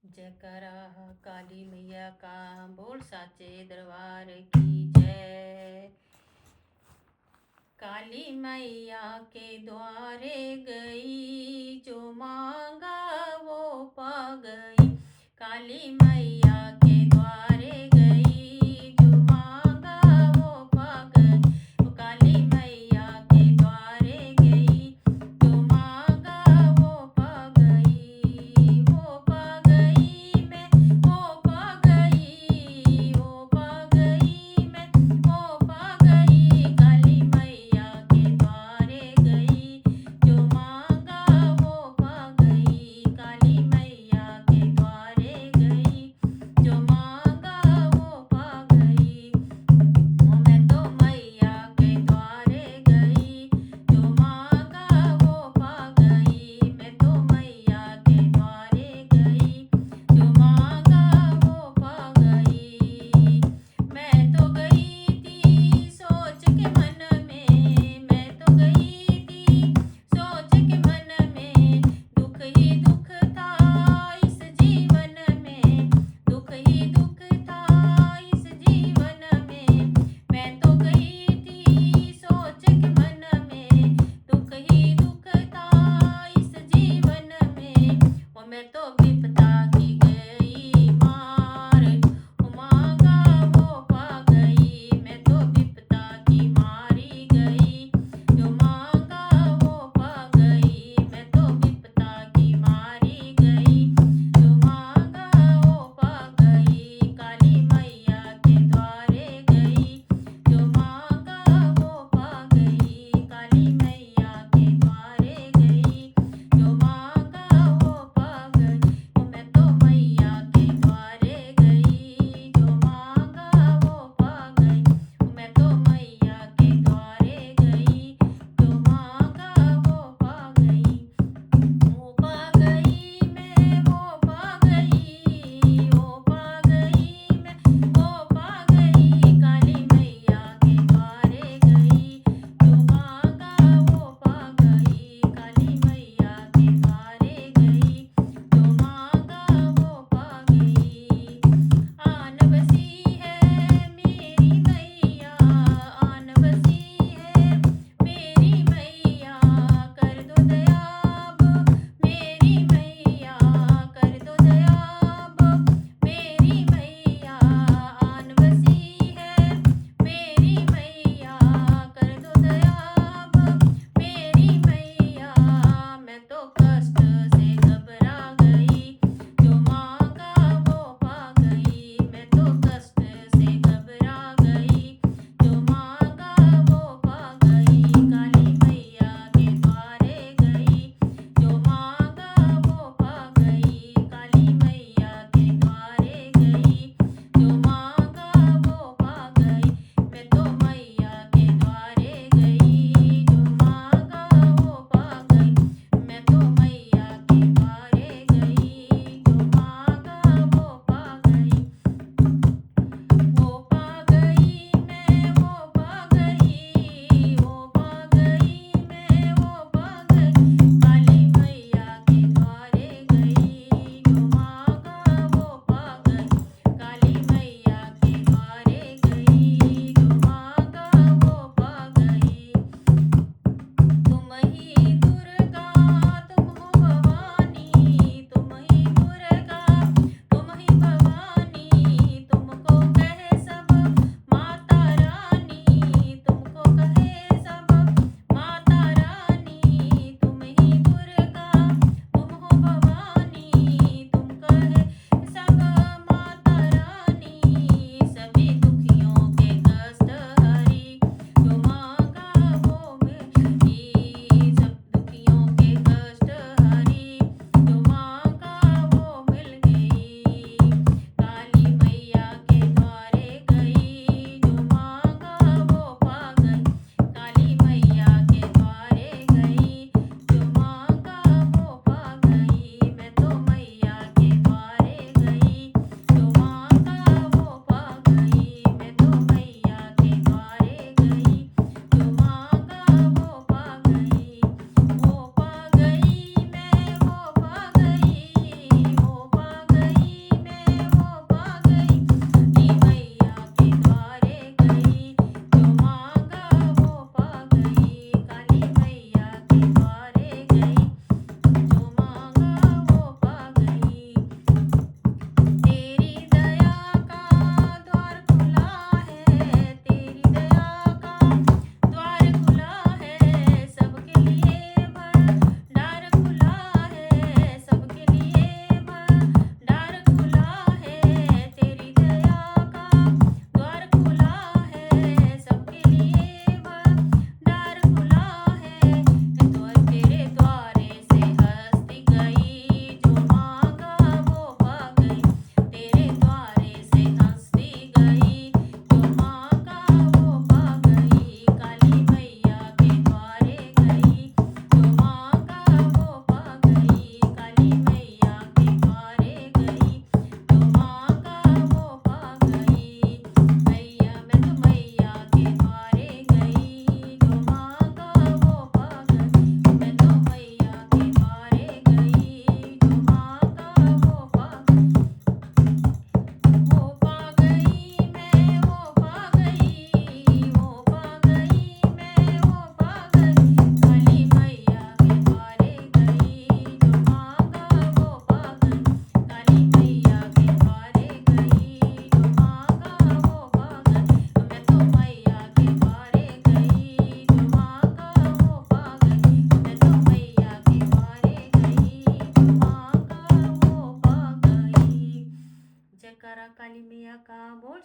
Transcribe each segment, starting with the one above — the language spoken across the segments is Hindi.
जयकारा काली मैया का, बोल साचे दरबार की जय। काली मैया के द्वारे गई, जो मांगा वो पा गई। काली मैया के द्वारे गई, जो मांगा वो पा गई। वो काली मैया के द्वारे गई, जो मांगा वो पा गई। वो पा गई मैं, वो पा गई, वो पा गई मैं, वो पा गई। काली मैया के द्वारे गई, जो मांगा वो पा गई। काली मैया के द्वारे गई, जो मांगा वो पा गई। मैं तो मैया के द्वारे गई, जो मांगा वो पा गई। मैं तो मैया के द्वारे गई, जो मांगा वो पा गई। मैं तो गई थी सोच के मन में, मैं तो गई थी सोच के मन में। दुख ही दुख था इस जीवन में, दुख ही दुख था इस जीवन में। मैं तो गई थी सोच के मन में, दुख ही दुख था इस जीवन में। और मैं तो विपदा की गई मार, वो मांगा वो पा गई। मैं तो विपदा की मारी गई, जो मांगा वो पा गई। मैं तो विपदा की मारी गई, जो मांगा वो पा गई। काली मैया के द्वारे गई, जो मांगा वो पा गई। काली मैया के द्वारे गई, जो मांगा वो पा गई।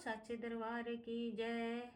साचे दरबार की जय।